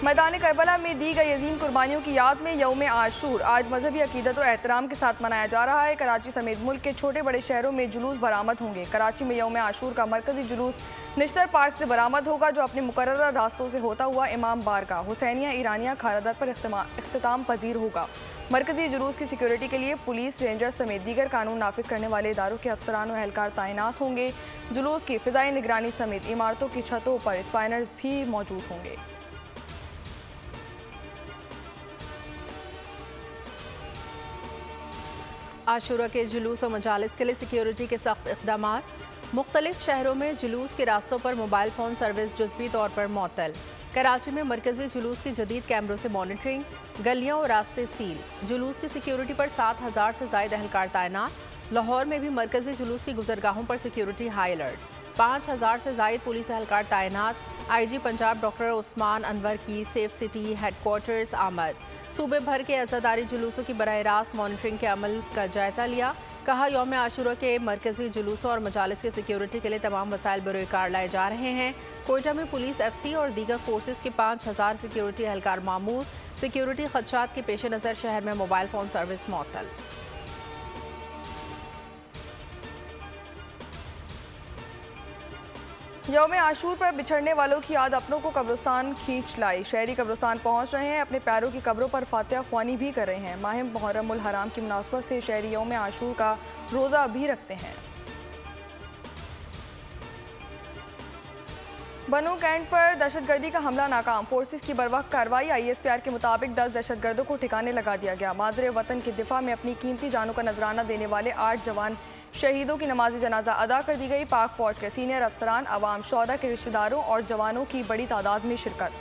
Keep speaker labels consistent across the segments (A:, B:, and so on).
A: मैदान करबला में दी गई अजीम कुर्बानियों की याद में यौम आशूर आज मजहबी अकीदत और एहतराम के साथ मनाया जा रहा है। कराची समेत मुल्क के छोटे बड़े शहरों में जुलूस बरामद होंगे। कराची में यौम आशूर का मरकजी जुलूस निश्तर पार्क से बरामद होगा, जो अपने मुकर्रर रास्तों से होता हुआ इमाम बारगाह हुसैनिया ईरानिया खारदर पर इख्तिताम पजीर होगा। मरकजी जुलूस की सिक्योरिटी के लिए पुलिस, रेंजर समेत दीगर कानून नाफिज करने वाले इदारों के अफसरान और एहलकार तैनात होंगे। जुलूस की फिजाई निगरानी समेत इमारतों की छतों पर स्पाइनर्स भी मौजूद होंगे।
B: आशूरा के जुलूस और मजालिस के लिए सिक्योरिटी के सख्त इक़दाम। मुख्तलिफ शहरों में जुलूस के रास्तों पर मोबाइल फ़ोन सर्विस जुज़वी तौर पर मुअत्तल। कराची में मरकजी जुलूस की जदीद कैमरों से मॉनिटरिंग, गलियां और रास्ते सील। जुलूस की सिक्योरिटी पर 7000 से ज़ायद एहलकार तैनात। लाहौर में भी मरकजी जुलूस की गुजरगाहों पर सिक्योरिटी हाई अलर्ट। 5000 से ज़ायद पुलिस एहलकार तैनात। IG पंजाब डॉक्टर उस्मान अनवर की सेफ सिटी हेडक्वार्टर्स आमद। सूबे भर के अज़ादारी जुलूसों की बराह रास्त मॉनिटरिंग के अमल का जायजा लिया। कहा, यौम आशूरा के मरकजी जुलूसों और मजालिस की सिक्योरिटी के लिए तमाम वसाइल बरोकार लाए जा रहे हैं। कोयटा में पुलिस, FC और दीगर फोर्सेस के 5000 सिक्योरिटी एहलकार मामूर। सिक्योरिटी खदशात के पेश नज़र शहर में मोबाइल फ़ोन सर्विस मुअत्तल।
A: यौम आशूर पर बिछड़ने वालों की याद अपनों को कब्रिस्तान खींच लाई। शहरी कब्रिस्तान पहुंच रहे हैं, अपने प्यारों की कब्रों पर फातिहा ख्वानी भी कर रहे हैं। माह मुहर्रमुल हराम की मुनासबत से शहरी यौम आशूर का रोज़ा भी रखते हैं। बनू कैंट पर दहशतगर्दी का हमला नाकाम, फोर्सेस की बरवक्त कार्रवाई। ISPR के मुताबिक 10 दहशतगर्दों को ठिकाने लगा दिया गया। मादरे वतन के दिफा में अपनी कीमती जानों का नजराना देने वाले 8 जवान शहीदों की नमाज जनाजा अदा कर दी गई। पाक फौज के सीनियर अफसरान, अवाम, शौहदा के रिश्तेदारों और जवानों की बड़ी तादाद में शिरकत।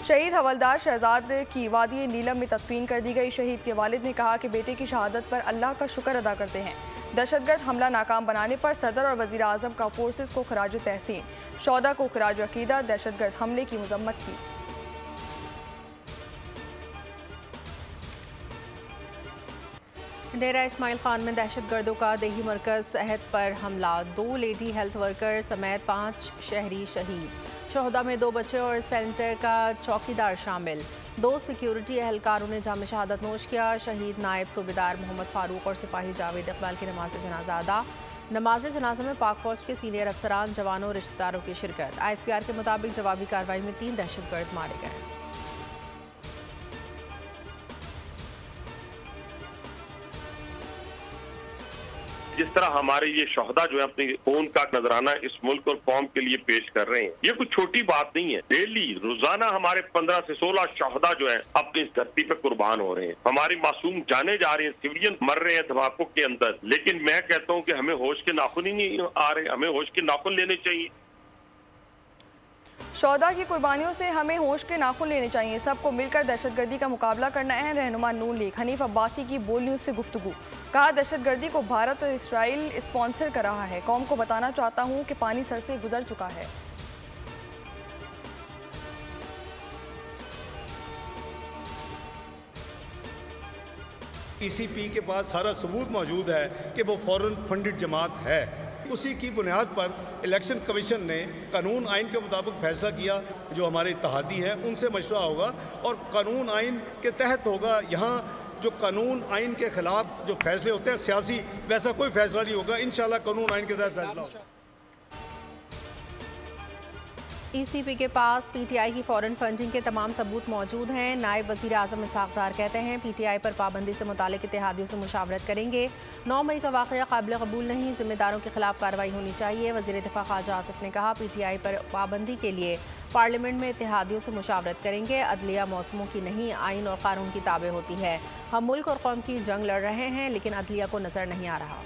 A: शहीद हवलदार शहजाद की वादी नीलम में तदफीन कर दी गई। शहीद के वालिद ने कहा कि बेटे की शहादत पर अल्लाह का शुक्र अदा करते हैं। दहशतगर्द हमला नाकाम बनाने पर सदर और वज़ीर आज़म का फोर्सेस को खराज तहसीन, शौहदा को खराज अकीदत। दहशतगर्द हमले की मजम्मत की।
B: डेरा इस्माइल खान में दहशतगर्दों का देही मरकज सेहत पर हमला। 2 लेडी हेल्थ वर्कर समेत 5 शहरी शहीद। शोहदा में 2 बच्चे और सेंटर का चौकीदार शामिल। 2 सिक्योरिटी एहलकारों ने जाम शहादत नोश किया। शहीद नायब सूबेदार मोहम्मद फारूक और सिपाही जावेद इकबाल की नमाज जनाजा अदा। नमाज जनाजा में पाक फौज के सीनियर अफसरान, जवानों और रिश्तेदारों की शिरकत। ISPR के मुताबिक जवाबी कार्रवाई में 3 दहशतगर्द मारे गए।
C: जिस तरह हमारे ये शोहदा जो है अपनी खून का नजराना इस मुल्क और कौम के लिए पेश कर रहे हैं, ये कुछ छोटी बात नहीं है। डेली रोजाना हमारे 15 से 16 शोहदा जो है अपनी इस धरती पे कुर्बान हो रहे हैं। हमारी मासूम जाने जा रहे हैं, सिविलियन मर रहे हैं धमाकों के अंदर। लेकिन मैं कहता हूँ कि हमें होश के नाखून ही नहीं आ रहे, हमें होश के नाखून लेने चाहिए।
A: शौहदा की कुर्बानियों से हमें होश के नाखून लेने चाहिए। सबको मिलकर दहशतगर्दी का मुकाबला करना है। रहनुमा नून लीग हनीफ अब्बासी की बोल न्यूज़ से गुफ्तगू। कहा, दहशतगर्दी को भारत और इसराइल स्पॉन्सर कर रहा है। कौम को बताना चाहता हूँ कि पानी सर से गुजर चुका है।
D: ECP के पास सारा सबूत मौजूद है कि वो फॉरेन फंडेड जमात है। उसी की बुनियाद पर इलेक्शन कमीशन ने कानून आइन के मुताबिक फैसला किया। जो हमारे इत्तेहादी हैं उनसे मशवरा होगा और कानून आइन के तहत होगा। यहाँ जो कानून आइन के खिलाफ जो फैसले होते हैं सियासी, वैसा कोई फैसला नहीं होगा। इंशाल्लाह कानून आइन के तहत फैसला होगा।
B: ECP के पास PTI की फॉरेन फंडिंग के तमाम सबूत मौजूद हैं। नायब वज़ीर आज़म इसहाक़ डार कहते हैं, PTI पर पाबंदी से मुतालिक इत्तेहादियों से मुशावरत करेंगे। 9 मई का वाक़या काबिल कबूल नहीं, जिम्मेदारों के खिलाफ कार्रवाई होनी चाहिए। वज़ीर दिफ़ा ख़ाजा आसिफ ने कहा, PTI पर पाबंदी के लिए पार्लियामेंट में इत्तेहादियों से मुशावरत करेंगे। अदलिया मौसमों की नहीं, आइन और कानून की ताबे होती है। हम मुल्क और कौम की जंग लड़ रहे हैं, लेकिन अदलिया को नज़र नहीं आ रहा।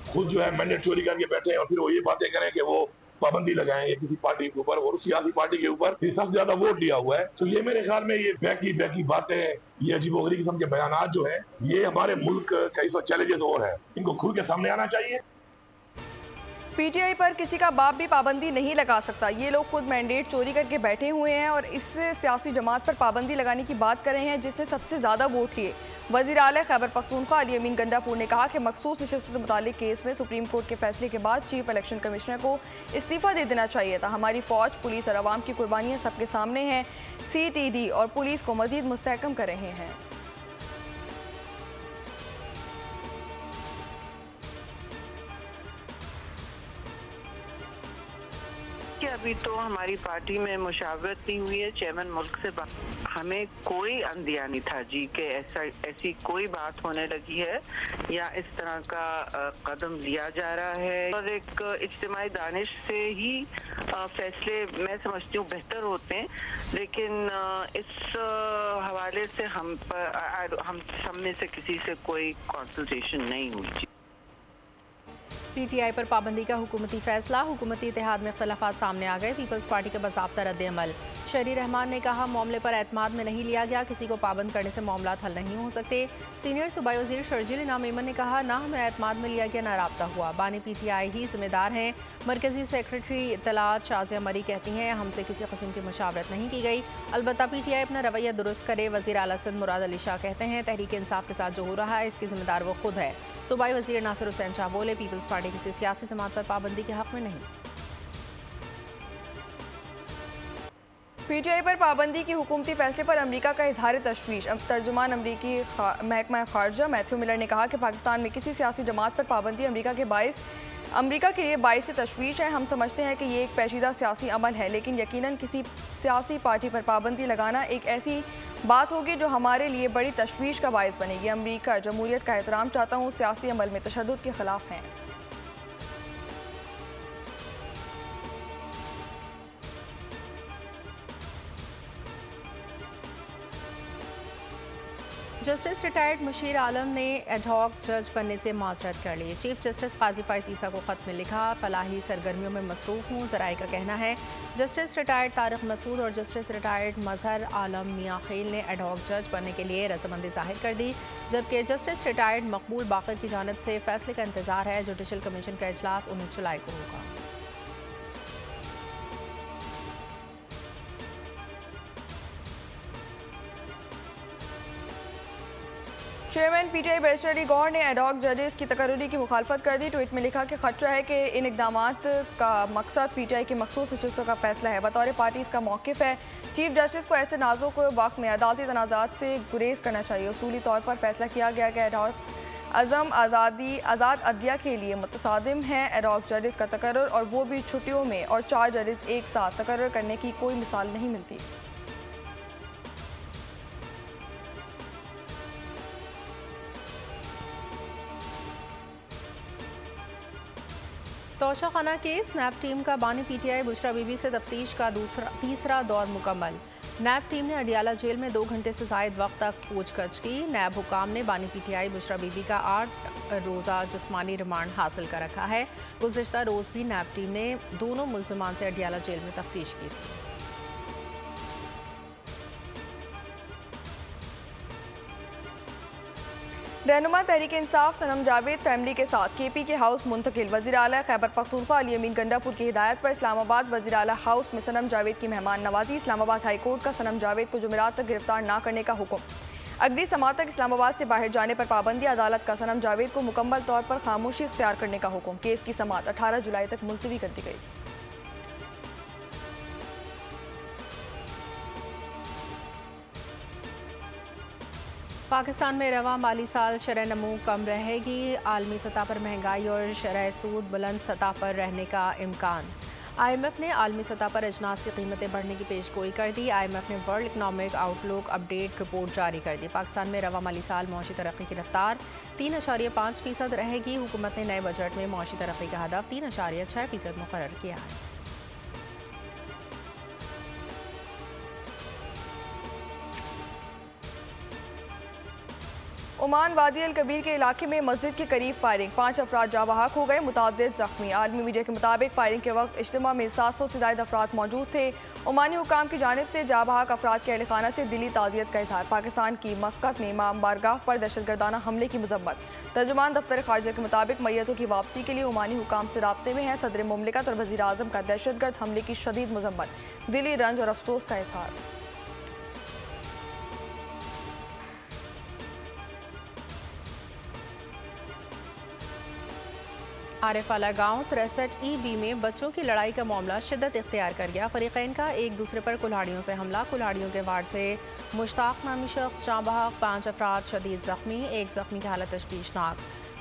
E: खुद जो है मैंडेट चोरी करके बैठे हैं और फिर वो ये बातें करें कि वो पाबंदी लगाएंगे किसी पार्टी के ऊपर और सियासी पार्टी के ऊपर सबसे ज्यादा वोट लिया हुआ है। तो ये मेरे ख्याल में ये बैकी बातें, ये अजीबोगरीब किस्म के बयानात जो है, ये हमारे मुल्क कई सौ चैलेंजेस और है, इनको खुल के सामने आना चाहिए।
A: PTI पर किसी का बाप भी पाबंदी नहीं लगा सकता। ये लोग खुद मैंडेट चोरी करके बैठे हुए हैं और इस सियासी जमात पर पाबंदी लगाने की बात कर रहे हैं जिसने सबसे ज़्यादा वोट लिए। वज़ीर आला खैबर पख्तूनख्वा अली अमीन गंडापुर ने कहा कि मखसूस नशस्त से मुतालिक केस में सुप्रीम कोर्ट के फैसले के बाद चीफ इलेक्शन कमिश्नर को इस्तीफ़ा दे देना चाहिए था। हमारी फ़ौज, पुलिस और अवाम की कुर्बानियाँ सबके सामने हैं। CTD और पुलिस को मज़ीद मुस्तहकम कर रहे हैं।
F: अभी तो हमारी पार्टी में मुशावरत नहीं हुई है चेयरमैन मुल्क से। हमें कोई अंदिया नहीं था जी कि ऐसी कोई बात होने लगी है या इस तरह का कदम लिया जा रहा है। और एक इज्तिमाई दानिश से ही फैसले मैं समझती हूँ बेहतर होते हैं, लेकिन इस हवाले से हम सब में से किसी से कोई कंसल्टेशन नहीं हुई।
B: PTI पर पाबंदी का हुकूमती फैसला, हुकूमती इत्तेहाद में इख्तलाफात सामने आ गए। पीपल्स पार्टी का बाज़ाब्ता रद्द-ए-अमल। शहरी रहमान ने कहा मामले पर एतमाद में नहीं लिया गया, किसी को पाबंद करने से मामला हल नहीं हो सकते। सीनियर सूबाई वज़ीर शर्जील इनाम मेमन ने कहा ना हमें एतमाद में लिया गया ना राब्ता हुआ, बानी PTI ही जिम्मेदार हैं। मरकजी सेक्रेटरी इत्तलात शाज़िया मरी कहती हैं हमसे किसी किस्म की मुशावरत नहीं की गई, अलबत्ता PTI अपना रवैया दुरुस्त करे। वज़ीर आला सिंध मुराद अली शाह कहते हैं तहरीक इंसाफ के साथ जो हो रहा है इसकी जिम्मेदार वो खुद है। सूबाई वज़ीर नासिर हुसैन शाह बोले पीपल्स पार्टी किसी सियासी जमात पर पाबंदी के हक़ में नहीं।
A: PTI पर पाबंदी की हुकूमती फैसले पर अमरीका का इजहार तशवीश। तर्जुमान अमरीकी महकमा खारजा मैथ्यू मिलर ने कहा कि पाकिस्तान में किसी सियासी जमात पर पाबंदी अमरीका के लिए बाइस तशवीश है। हम समझते हैं कि ये एक पेचीदा सियासी अमल है, लेकिन यकीनन किसी सियासी पार्टी पर पाबंदी लगाना एक ऐसी बात होगी जो हमारे लिए बड़ी तशवीश का बायस बनेगी। अमरीका जमहूरियत का एहतराम चाहता हूँ, सियासी अमल में तशद्दुद के खिलाफ हैं।
B: जस्टिस रिटायर्ड मुशीर आलम ने एडहॉक जज बनने से माजरत कर ली। चीफ जस्टिस काजी फाइज ईसा को खत में लिखा फलाही सरगर्मियों में मसरूफ हूँ। ज़राए का कहना है जस्टिस रिटायर्ड तारिक मसूद और जस्टिस रिटायर्ड मजहर आलम मियाँ खेल ने एडहॉक जज बनने के लिए रजामंदी जाहिर कर दी, जबकि जस्टिस रिटायर्ड मकबूल बाकर की जानिब से फैसले का इंतजार है। जुडिशल कमीशन का इजलास 19 जुलाई को होगा।
A: Chairman PTI barrister Ali Gohar ने एडहॉक जजेस की तकर्री की मुखालफत कर दी। ट्वीट में लिखा कि खतरा है कि इन इकदामात का मकसद PTI की मखसूस नशस्तों का फैसला है। बतौर पार्टी इसका मौक़िफ़ है चीफ जस्टिस को ऐसे नाजुक वक्त में अदालती तनाज़ात से गुरेज करना चाहिए। उसूली तौर पर फैसला किया गया कि एडहॉक अज़म आज़ाद अदलिया के लिए मुतसादिम है। एडहॉक जजेस का तकर्रुर और वो भी छुट्टियों में और 4 जजेस एक साथ तकर्रुर करने की कोई मिसाल नहीं मिलती।
B: तोशाखाना केस नैब टीम का बानी PTI बुशरा बीबी से तफ्तीश का तीसरा दौर मुकम्मल। नैब टीम ने अडियाला जेल में 2 घंटे से ज़ायद वक्त तक पूछगछ की। नैब हुकाम ने बानी PTI बुशरा बीबी का 8 रोज़ा जिस्मानी रिमांड हासिल कर रखा है। गुज़िश्ता रोज़ भी नैब टीम ने दोनों मुल्ज़िमान से अडियाला जेल में तफ्तीश की थी।
A: रहनुमा तहरीक इंसाफ सनम जावेद फैमिली के साथ KP के हाउस मुंतकिल। वज़ीर आला खैबर पख्तूनख्वा अली अमीन गंडापुर की हिदायत पर इस्लामाबाद वज़ीर आला हाउस में सनम जावेद की मेहमान नवाजी। इस्लामाबाद हाई कोर्ट का सनम जावेद को जुमेरात तक गिरफ्तार न करने का हुक्म। अगली समात तक इस्लामाबाद से बाहर जाने पर पाबंदी। अदालत का सनम जावेद को मुकम्मल तौर पर खामोशी इख्तियार करने का हुक्म। केस की समात 18 जुलाई तक मुलतवी कर दी गई।
B: पाकिस्तान में रवा माली साल शरह नमू कम रहेगी। आलमी सतह पर महंगाई और शरह सूद बुलंद सतह पर रहने का इम्कान। IMF ने आलमी सतह पर अजनास की कीमतें बढ़ने की पेशगोई कर दी। IMF ने world economic outlook update report जारी कर दी। पाकिस्तान में रवा माली साल मौशी तरक्की की रफ्तार 3.5% रहेगी। हुकूमत ने नए बजट में मौशी तरक्की का हदफ 3.6% मुकर्रर किया है।
A: ओमान वादी अल कबीर के इलाके में मस्जिद के करीब फायरिंग, 5 अफराद जाँ बहक हो गए, मुतादिद जख्मी। आलमी मीडिया के मुताबिक फायरिंग के वक्त इज्तिमा में 700 से ज़ायद अफराद मौजूद थे। ओमानी हुकाम की जानिब से जाँ बहक अफराद के अहल खाना से दिली ताज़ियत का इजहार। पाकिस्तान की मस्कत में इमाम बारगाह पर दहशतगर्दाना हमले की मजम्मत। तर्जुमान दफ्तर खारजा के मुताबिक मैयतों की वापसी के लिए ओमानी हुकाम से राब्ते में है। सदर मुमलिकत और वज़ीर आज़म का दहशतगर्द हमले की शदीद मजम्मत, दिली रंज और अफसोस का इजहार।
B: आरिफाला गांव 63 EB में बच्चों की लड़ाई का मामला शिद्दत इख्तियार कर गया। फरीकैन का एक दूसरे पर कुल्हाड़ियों से हमला। कुल्हाड़ियों के वार से मुश्ताक नामी शख्स जाँ बहक, 5 अफराद शदीद जख्मी, एक जख्मी की हालत तशवीशनाक।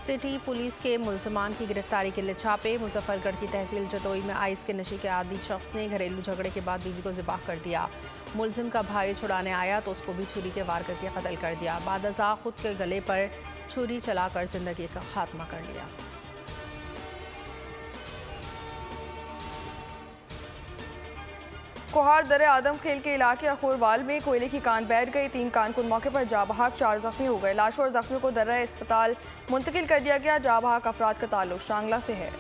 B: सिटी पुलिस के मुलजमान की गिरफ्तारी के लिए छापे। मुजफ्फरगढ़ की तहसील जतोई में आइस के नशे के आदी शख्स ने घरेलू झगड़े के बाद बीवी को ज़िबाह कर दिया। मुलजिम का भाई छुड़ाने आया तो उसको भी छुरी के वार करके कत्ल कर दिया। बादअज़ा खुद के गले पर छुरी चलाकर जिंदगी का खात्मा कर लिया।
A: कोहार दर आदम खेल के इलाके अखोरवाल में कोयले की कान बैठ गई। 3 कारकुन मौके पर जा बहक, 4 जख्मी हो गए। लाशों और जख्मियों को दर्रा अस्पताल मुंतकिल कर दिया गया। जा बहक अफराद का ताल्लुक शांगला से है।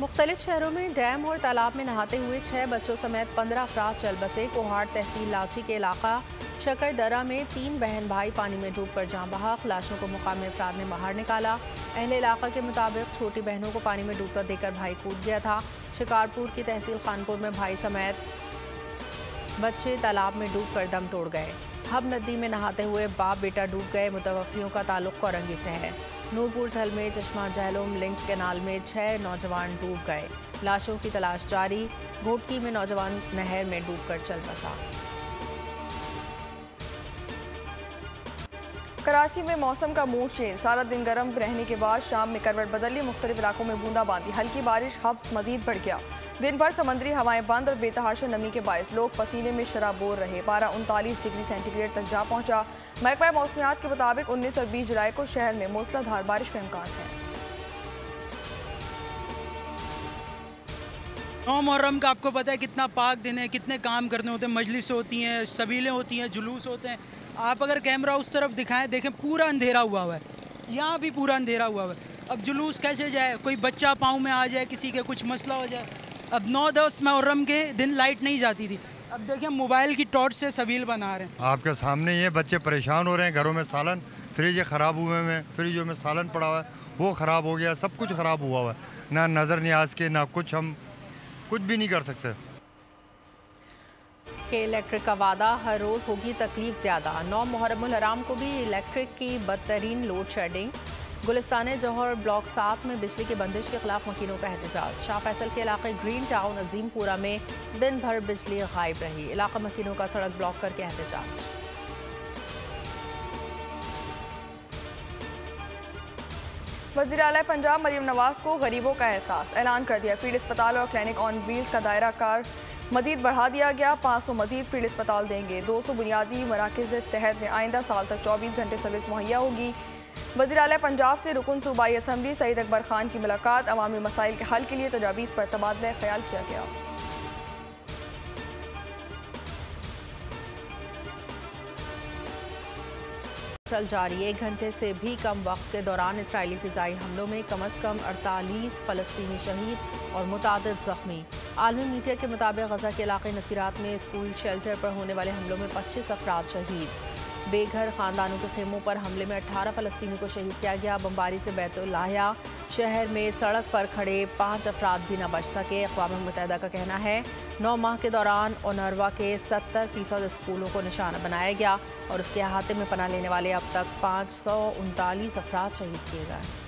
B: मुख्तलिफ शहरों में डैम और तालाब में नहाते हुए 6 बच्चों समेत 15 अफराद चल बसे। कोहाड़ तहसील लाची के इलाका शकरदरा में 3 बहन भाई पानी में डूबकर जाँ बहक। लाशों को मुकामी अफराद ने बाहर निकाला। अहले इलाका के मुताबिक छोटी बहनों को पानी में डूबता देखकर भाई कूद गया था। शिकारपुर की तहसील खानपुर में भाई समेत बच्चे तालाब में डूबकर दम तोड़ गए। हब नदी में नहाते हुए बाप बेटा डूब गए। मुतवफ़ियों का ताल्लुक कोरंगी से है। नूरपुर थल में चश्मा जहलुम लिंक कैनाल में 6 नौजवान डूब गए। लाशों की तलाश जारी। घोटकी में नौजवान नहर में डूबकर चल बसा।
A: कराची में मौसम का मूड चेंज। सारा दिन गर्म रहने के बाद शाम में करवट बदली। मुख्तलिफ इलाकों में बूंदाबांदी, हल्की बारिश, हब्स मजीद बढ़ गया। दिन भर समंदरी हवाएं बंद और बेतहाशा नमी के बायस लोग पसीने में शराबोर रहे। पारा 39 डिग्री सेंटीग्रेड तक जा पहुंचा। महकमा मौसमियात के मुताबिक 19 और 20 जुलाई को शहर में मूसलाधार बारिश का इम्कान है।
G: 9 मुहर्रम का आपको पता है कितना पाक दिन है, कितने काम करने होते हैं, मजलिसें होती हैं, सबीलें होती हैं, जुलूस होते हैं। आप अगर कैमरा उस तरफ दिखाएं, देखें पूरा अंधेरा हुआ हुआ है, यहाँ भी पूरा अंधेरा हुआ हुआ है। अब जुलूस कैसे जाए, कोई बच्चा पाँव में आ जाए, किसी के कुछ मसला हो जाए। अब 9-10 मुहर्रम के दिन लाइट नहीं जाती थी, अब देखिए मोबाइल की टॉर्च से सबील बना रहे हैं।
H: आपके सामने ये बच्चे परेशान हो रहे हैं। घरों में सालन, फ्रिज ख़राब हुए हैं, फ्रिजों में सालन पड़ा हुआ है, वो ख़राब हो गया, सब कुछ ख़राब हुआ हुआ है। ना नज़र न्याज के, ना कुछ, हम कुछ भी नहीं कर सकते।
B: के इलेक्ट्रिक का वादा, हर रोज़ होगी तकलीफ ज़्यादा। 9 मुहर्रमुल हराम को भी इलेक्ट्रिक की बदतरीन लोड शेडिंग। गुलिस्तान जौहर ब्लॉक 7 में बिजली की बंदिश के खिलाफ मकीनों का एहतजाज। शाह फैसल के इलाके ग्रीन टाउन अजीमपुरा में दिन भर बिजली गायब रही। इलाका मकीनों का सड़क ब्लॉक करके एहतजाज।
A: वज़ीर आला पंजाब मरीम नवाज को गरीबों का एहसास, ऐलान कर दिया। फील्ड अस्पताल और क्लिनिक ऑन व्हील्स का दायरा कार मजीद बढ़ा दिया गया। 500 मजीद फील्ड अस्पताल देंगे। 200 बुनियादी मराकज़ सेहत में आइंदा साल तक 24 घंटे सर्विस मुहैया होगी। वज़ीर आला पंजाब से रुकन सूबाई असम्बली सईद अकबर खान की मुलाकात। अवामी मसाइल के हल के लिए तजावीज़ पर तबादला ख्याल किया गया।
B: चल जारी 1 घंटे से भी कम वक्त के दौरान इसराइली फ़िज़ाई हमलों में कम अज़ कम 48 फ़लस्तीनी शहीद और मुतादिद ज़ख्मी। आलमी मीडिया के मुताबिक गज़ा के इलाके नसीरात में स्कूल शेल्टर पर होने वाले हमलों में 25 अफराद शहीद। बेघर ख़ानदानों के खेमों पर हमले में 18 फ़लस्तीनी को शहीद किया गया। बमबारी से बैतुल्लाहिया शहर में सड़क पर खड़े 5 अफराद भी न बच सके। अक़वाम मुत्तहिदा का कहना है 9 माह के दौरान ओनरवा के 70% स्कूलों को निशाना बनाया गया और उसके अहाते में पनाह लेने वाले अब तक 539 अफराद शहीद किए गए।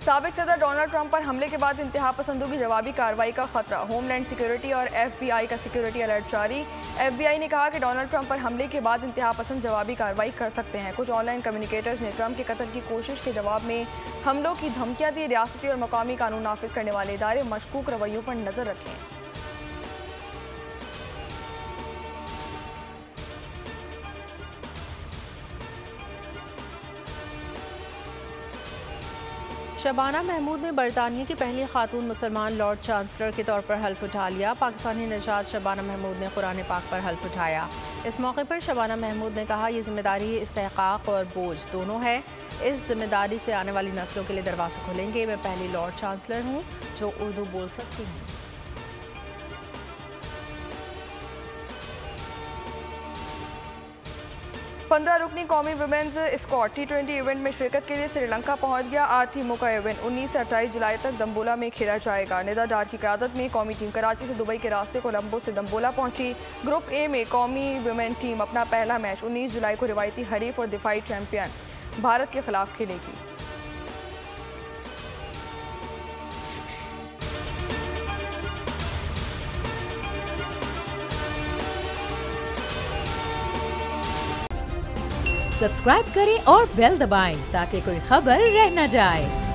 A: साबिक सदर डोनाल्ड ट्रंप पर हमले के बाद इंतहा पसंदों की जवाबी कार्रवाई का खतरा। होमलैंड सिक्योरिटी और FBI का सिक्योरिटी अलर्ट जारी। FBI ने कहा कि डोनाल्ड ट्रंप पर हमले के बाद इंतहा पसंद जवाबी कार्रवाई कर सकते हैं। कुछ ऑनलाइन कम्युनिकेटर्स ने ट्रंप के कत्ल की कोशिश के जवाब में हमलों की धमकियां दी। रियासती और मकामी कानून नाफिज करने वाले इदारे मशकूक रवैयों पर नजर रखें।
B: शबाना महमूद ने बरतानिया की पहली खातून मुसलमान लॉर्ड चांसलर के तौर पर हल्फ उठा लिया। पाकिस्तानी नजाद शबाना महमूद ने कुरान पाक पर हल्फ उठाया। इस मौके पर शबाना महमूद ने कहा, ये जिम्मेदारी इस्तेहकाक और बोझ दोनों है। इस जिम्मेदारी से आने वाली नस्लों के लिए दरवाजे खुलेंगे। मैं पहली लॉर्ड चांसलर हूँ जो उर्दू बोल सकती हूँ।
A: 15 रुकनी कौमी वुमेन्स स्क्वाड T20 इवेंट में शिरकत के लिए श्रीलंका पहुंच गया। 8 टीमों का इवेंट 19 से 28 जुलाई तक दम्बोला में खेला जाएगा। निदा डार की क़यादत में कौमी टीम कराची से दुबई के रास्ते कोलंबो से दम्बोला पहुंची। ग्रुप ए में कौमी वुमेन टीम अपना पहला मैच 19 जुलाई को रिवायती हरीफ और दिफाई चैंपियन भारत के खिलाफ खेलेगी।
I: सब्सक्राइब करें और बेल दबाएं ताकि कोई खबर रह न जाए।